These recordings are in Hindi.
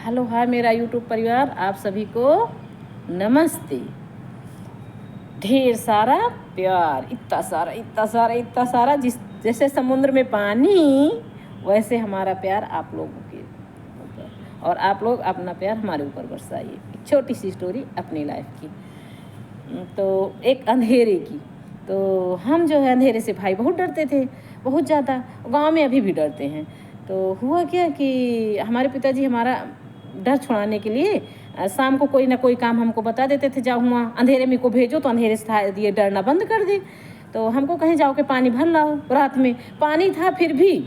हेलो हाय मेरा यूट्यूब परिवार, आप सभी को नमस्ते। ढेर सारा प्यार, इतना सारा इतना सारा इतना सारा, जैसे समुद्र में पानी वैसे हमारा प्यार आप लोगों के ऊपर, और आप लोग अपना प्यार हमारे ऊपर बरसाइए। एक छोटी सी स्टोरी अपनी लाइफ की, तो एक अंधेरे की। तो हम जो है अंधेरे से भाई बहुत डरते थे, बहुत ज़्यादा। गांव में अभी भी डरते हैं। तो हुआ क्या कि हमारे पिताजी हमारा डर छुड़ाने के लिए शाम को कोई ना कोई काम हमको बता देते थे, जाओ वहाँ अंधेरे में को भेजो तो अंधेरे से ये डरना बंद कर दे। तो हमको कहीं जाओ के पानी भर लाओ। रात में पानी था फिर भी,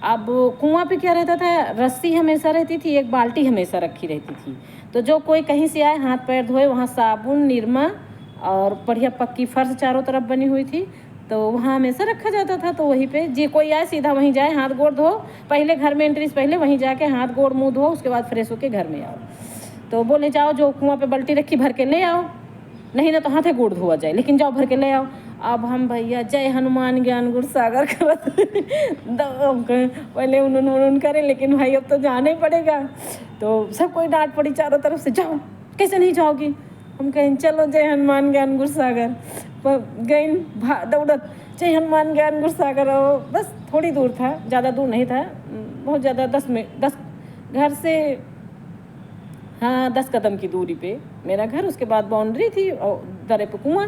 अब कुआं पे क्या रहता था, रस्सी हमेशा रहती थी, एक बाल्टी हमेशा रखी रहती थी। तो जो कोई कहीं से आए हाथ पैर धोए, वहाँ साबुन निरमा और बढ़िया पक्की फर्श चारों तरफ बनी हुई थी, तो वहाँ हमेशा रखा जाता था। तो वहीं पे जे कोई आए सीधा वहीं जाए, हाथ गोड़ धो, पहले घर में एंट्री से पहले वहीं जाके हाथ गोड़ मुँह धो, उसके बाद फ्रेश होके घर में आओ। तो बोले जाओ जो कुआं पे बाल्टी रखी भर के ले आओ, नहीं ना तो हाथे गोड़ धोआ जाए, लेकिन जाओ भर के ले आओ। अब हम भैया जय हनुमान ज्ञान गुण सागर पहले उन करे, लेकिन भाई अब तो जाना ही पड़ेगा। तो सब कोई डांट पड़ी चारों तरफ से, जाओ कैसे नहीं जाओगी। हम कहें चलो जय हनुमान ज्ञान गुण सागर, गई दौड़त जय हनुमान ज्ञान गुण सागर। और बस थोड़ी दूर था, ज़्यादा दूर नहीं था, बहुत ज़्यादा 10 घर से, हाँ 10 कदम की दूरी पे मेरा घर, उसके बाद बाउंड्री थी और दरे पे कुआं।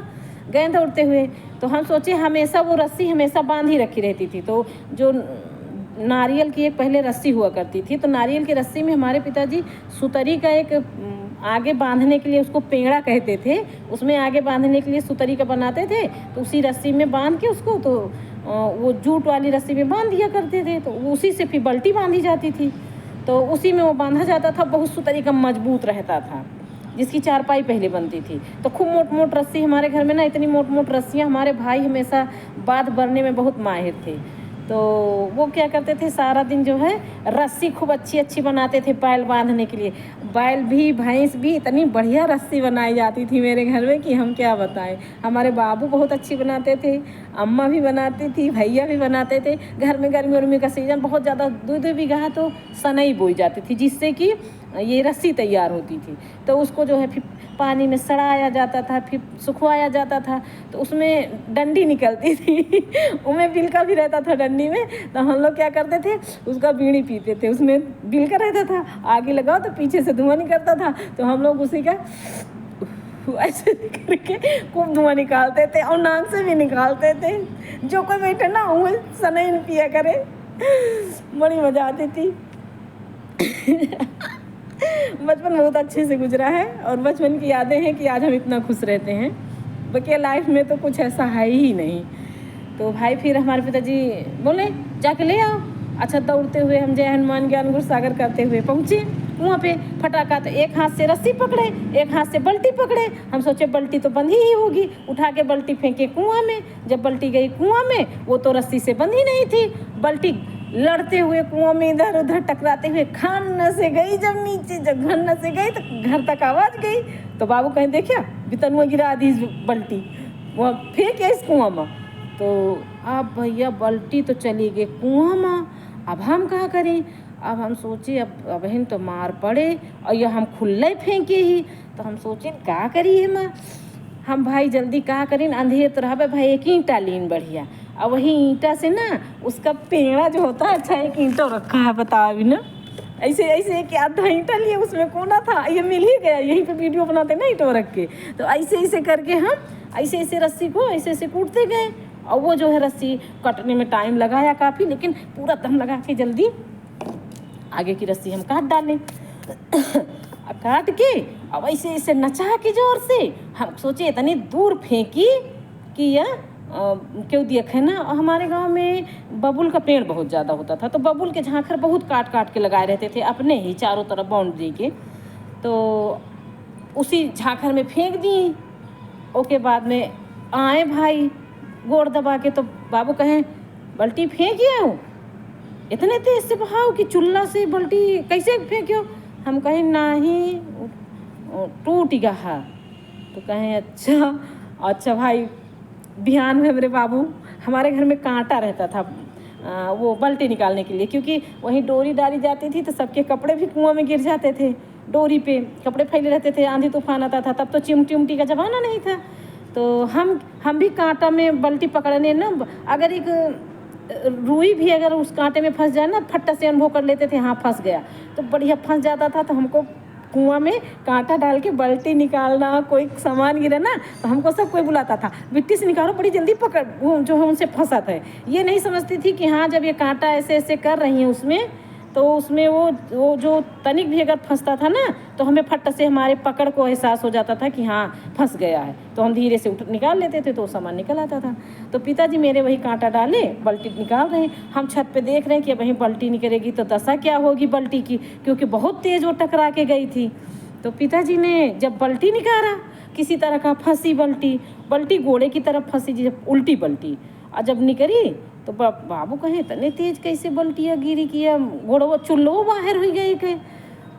गए दौड़ते हुए, तो हम सोचे हमेशा वो रस्सी हमेशा बांध ही रखी रहती थी। तो जो नारियल की एक पहले रस्सी हुआ करती थी, तो नारियल की रस्सी में हमारे पिताजी सुतरी का एक आगे बांधने के लिए, उसको पेड़ा कहते थे, उसमें आगे बांधने के लिए सुतरी का बनाते थे। तो उसी रस्सी में बांध के उसको, तो वो जूट वाली रस्सी में बांध दिया करते थे। तो उसी से फिर बाल्टी बांधी जाती थी, तो उसी में वो बांधा जाता था। बहुत सुतरी का मजबूत रहता था, जिसकी चारपाई पहले बनती थी। तो खूब मोट रस्सी हमारे घर में ना, इतनी मोट रस्सियाँ, हमारे भाई हमेशा बाँध भरने में बहुत माहिर थे। तो वो क्या करते थे, सारा दिन जो है रस्सी खूब अच्छी बनाते थे बैल बांधने के लिए। बैल भी भैंस भी इतनी बढ़िया रस्सी बनाई जाती थी मेरे घर में कि हम क्या बताएं। हमारे बाबू बहुत अच्छी बनाते थे, अम्मा भी बनाती थी, भैया भी बनाते थे। घर में गर्मी का सीज़न बहुत ज़्यादा, 2 बीघा तो सनई बोई जाती थी, जिससे कि ये रस्सी तैयार होती थी। तो उसको जो है फिर पानी में सड़ाया जाता था, फिर सुखवाया जाता था। तो उसमें डंडी निकलती थी उसमें बिल का भी रहता था डंडी में। तो हम लोग क्या करते थे, उसका बीड़ी पीते थे, उसमें बिल का रहता था, आगे लगाओ तो पीछे से धुआं निकलता था। तो हम लोग उसी का ऐसे करके खूब धुआं निकालते थे, और नाक से भी निकालते थे। जो कोई बैठे ना वो सनई पिया करे, बड़ी मजा आती थी बचपन बहुत अच्छे से गुजरा है, और बचपन की यादें हैं कि आज हम इतना खुश रहते हैं। बाकी लाइफ में तो कुछ ऐसा है ही नहीं। तो भाई फिर हमारे पिताजी बोले जाके ले आओ। अच्छा, दौड़ते हुए हम जय हनुमान ज्ञान गुण सागर करते हुए पहुँचे वहाँ पे। फटाका तो एक हाथ से रस्सी पकड़े, एक हाथ से बाल्टी पकड़े। हम सोचे बाल्टी तो बंधी ही होगी, उठा के बाल्टी फेंके कुआं में। जब बाल्टी गई कुआं में, वो तो रस्सी से बंधी नहीं थी। बाल्टी लड़ते हुए कुआं में इधर उधर टकराते हुए खान से गई, जब नीचे जब घन से गई तो घर तक आवाज़ गई। तो बाबू कहीं देखिया बितनुआ गिरा दी बाल्टी, वह फेंक इस कुआं में। तो अब भैया बाल्टी तो चली गई कुआं में, अब हम क्या करें। अब हम सोचे अब बहन तो मार पड़े, और यह हम खुले फेंके ही। तो हम सोचे क्या करिए माँ, हम भाई जल्दी क्या करें, अंधेर तो रहा भाई, एक ईंटा लीन बढ़िया, और वही ईंटा से ना उसका पेड़ा जो होता है, अच्छा एक ईंटा रखा है, बताओ अभी ना, ऐसे एक आधा ईंटा लिए, उसमें कोना था, ये मिल ही गया, यहीं पे वीडियो बनाते ना ईंटों रख के। तो ऐसे करके हम ऐसे रस्सी को ऐसे कूटते गए, और वो जो है रस्सी कटने में टाइम लगाया काफ़ी, लेकिन पूरा दम लगा के जल्दी आगे की रस्सी हम काट डालें काट के, अब ऐसे नचा के जोर से हम सोचे इतनी दूर फेंकी कि यह क्यों देखे ना। हमारे गांव में बबूल का पेड़ बहुत ज़्यादा होता था, तो बबूल के झांखर बहुत काट के लगाए रहते थे अपने ही चारों तरफ बाउंड्री के। तो उसी झांखर में फेंक दी। ओके बाद में आए भाई गोड़ दबा के, तो बाबू कहें बाल्टी फेंक आऊँ, इतने तेज से बहाव कि चुल्ला से बाल्टी कैसे फेंक्यो। हम कहें नहीं टूट गया। तो कहें अच्छा भाई। बिहान में मेरे बाबू, हमारे घर में कांटा रहता था, वो बल्टी निकालने के लिए, क्योंकि वहीं डोरी डाली जाती थी तो सबके कपड़े भी कुआं में गिर जाते थे। डोरी पे कपड़े फैले रहते थे, आंधी तूफान आता था, तब तो चिमटी उमटी का ज़माना नहीं था। तो हम भी कांटा में बल्टी पकड़ने ना, अगर एक रुई भी अगर उस कांटे में फंस जाए ना, फट्टा से अनुभव कर लेते थे, हाँ फंस गया, तो बढ़िया फंस जाता था। तो हमको कुआं में कांटा डाल के बल्टी निकालना, कोई सामान गिरे ना तो हमको सब कोई बुलाता था, मिट्टी से निकालो बड़ी जल्दी पकड़, वो जो है उनसे फंसा था। ये नहीं समझती थी कि हाँ जब ये कांटा ऐसे ऐसे कर रही है उसमें, तो उसमें वो जो तनिक भी अगर फंसता था ना तो हमें फट से हमारे पकड़ को एहसास हो जाता था कि हाँ फंस गया है, तो हम धीरे से निकाल लेते थे, तो वो सामान निकल आता था। तो पिताजी मेरे वही कांटा डाले, बल्टी निकाल रहे हैं, हम छत पे देख रहे हैं कि वहीं बल्टी निकलेगी तो दशा क्या होगी बल्टी की, क्योंकि बहुत तेज़ वो टकरा के गई थी। तो पिताजी ने जब बल्टी निकाला, किसी तरह का फंसी बल्टी घोड़े की तरफ फंसी, जब उल्टी बल्टी, और जब निकली तो बाबू कहे तने तेज कैसे बल्टिया गिरी किया, घोड़ो चुल्लो बाहर हो गई के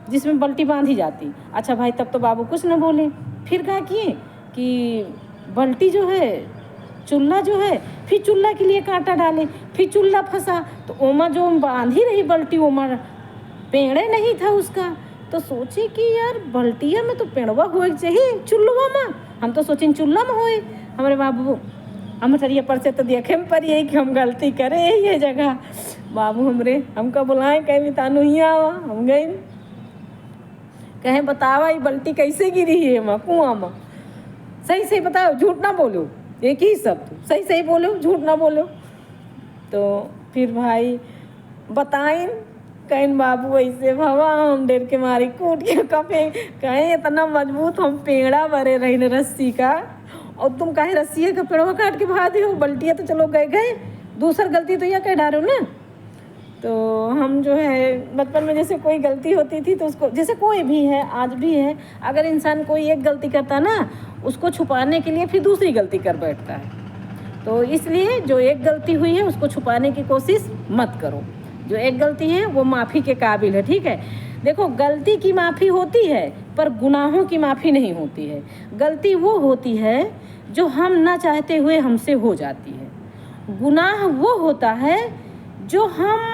जिसमें बल्टी बांधी जाती। अच्छा भाई तब तो बाबू कुछ न बोले, फिर कहा किए कि बल्टी जो है, चूल्हा जो है, फिर चूल्हा के लिए कांटा डाले, फिर चूल्हा फंसा, तो ओमा जो बांधी रही बल्टी, ओमा पेड़े नहीं था उसका। तो सोचे कि यार बल्टिया में तो पेड़वा होए चाहिए, चुल्लवा में, हम तो सोचे चूल्हा में होए। हमारे बाबू अमठरिया पर से तो देखे में पर यही कि हम गलती करे ये जगह। बाबू हमका बुलाए, कहे तानू हिया हम गए, कहें बतावा ये बल्टी कैसे गिरी है माँ कुआं में, सही सही बताओ, झूठ ना बोलो, एक ही शब्द सही सही बोलो, झूठ ना बोलो। तो फिर भाई बताएं, कहें बाबू ऐसे भवा, हम डर के मारे कूट के कपे, कहें इतना मजबूत हम पेड़ा भरे रही रस्सी का, और तुम कहे रस्सी का पेड़वा काट के भगा दे हो, बल्टिया तो चलो गए, दूसर गलती तो यह कह डालो ना। तो हम जो है बचपन में जैसे कोई गलती होती थी तो उसको, जैसे कोई भी है आज भी है, अगर इंसान कोई एक गलती करता ना, उसको छुपाने के लिए फिर दूसरी गलती कर बैठता है। तो इसलिए जो एक गलती हुई है उसको छुपाने की कोशिश मत करो, जो एक गलती है वो माफ़ी के काबिल है, ठीक है। देखो गलती की माफ़ी होती है पर गुनाहों की माफ़ी नहीं होती है। गलती वो होती है जो हम ना चाहते हुए हमसे हो जाती है, गुनाह वो होता है जो हम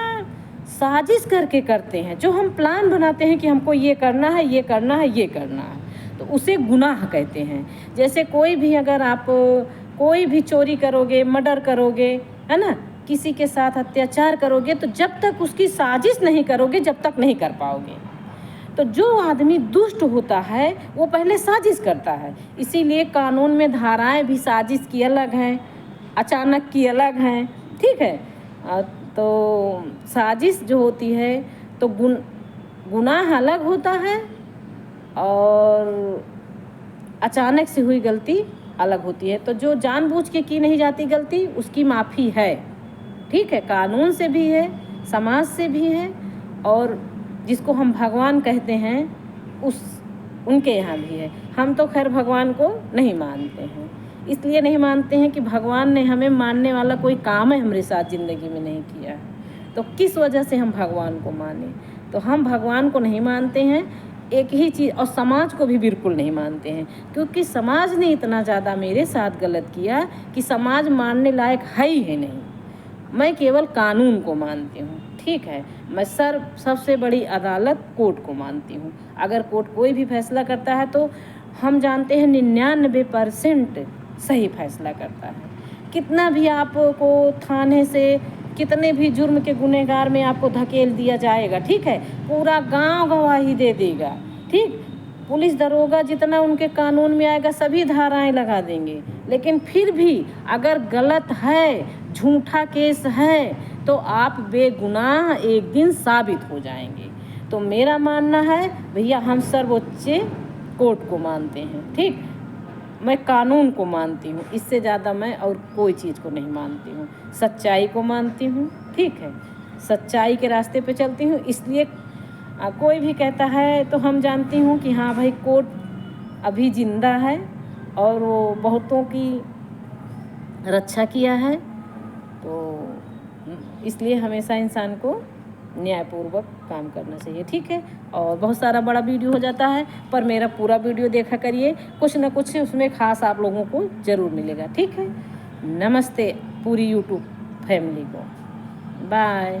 साजिश करके करते हैं, जो हम प्लान बनाते हैं कि हमको ये करना है, ये करना है, ये करना है, तो उसे गुनाह कहते हैं। जैसे कोई भी अगर आप कोई भी चोरी करोगे, मर्डर करोगे, है ना, किसी के साथ अत्याचार करोगे, तो जब तक उसकी साजिश नहीं करोगे जब तक नहीं कर पाओगे। तो जो आदमी दुष्ट होता है वो पहले साजिश करता है, इसीलिए कानून में धाराएं भी साजिश की अलग हैं, अचानक की अलग हैं, ठीक है। तो साजिश जो होती है तो गुनाह अलग होता है और अचानक से हुई गलती अलग होती है। तो जो जानबूझ के की नहीं जाती गलती उसकी माफ़ी है, ठीक है, कानून से भी है, समाज से भी है, और जिसको हम भगवान कहते हैं उनके यहाँ भी है। हम तो खैर भगवान को नहीं मानते हैं, इसलिए नहीं मानते हैं कि भगवान ने हमें मानने वाला कोई काम है हमारे साथ ज़िंदगी में नहीं किया है, तो किस वजह से हम भगवान को माने। तो हम भगवान को नहीं मानते हैं, एक ही चीज़, और समाज को भी बिल्कुल नहीं मानते हैं, क्योंकि समाज ने इतना ज़्यादा मेरे साथ गलत किया कि समाज मानने लायक है ही नहीं। मैं केवल कानून को मानती हूँ, ठीक है। मैं सबसे बड़ी अदालत कोर्ट को मानती हूँ। अगर कोर्ट कोई भी फैसला करता है तो हम जानते हैं 99% सही फैसला करता है। कितना भी आपको थाने से कितने भी जुर्म के गुनहगार में आपको धकेल दिया जाएगा, ठीक है, पूरा गांव गवाही दे देगा, ठीक, पुलिस दरोगा जितना उनके कानून में आएगा सभी धाराएं लगा देंगे, लेकिन फिर भी अगर गलत है, झूठा केस है, तो आप बेगुनाह एक दिन साबित हो जाएंगे। तो मेरा मानना है भैया हम सर्वोच्च कोर्ट को मानते हैं, ठीक, मैं कानून को मानती हूँ, इससे ज़्यादा मैं और कोई चीज़ को नहीं मानती हूँ। सच्चाई को मानती हूँ, ठीक है, सच्चाई के रास्ते पे चलती हूँ। इसलिए कोई भी कहता है तो हम जानती हूँ कि हाँ भाई कोर्ट अभी जिंदा है और वो बहुतों की रक्षा किया है, तो इसलिए हमेशा इंसान को न्यायपूर्वक काम करना चाहिए, ठीक है। और बहुत सारा बड़ा वीडियो हो जाता है, पर मेरा पूरा वीडियो देखा करिए, कुछ ना कुछ उसमें खास आप लोगों को ज़रूर मिलेगा, ठीक है। नमस्ते पूरी यूट्यूब फैमिली को। बाय।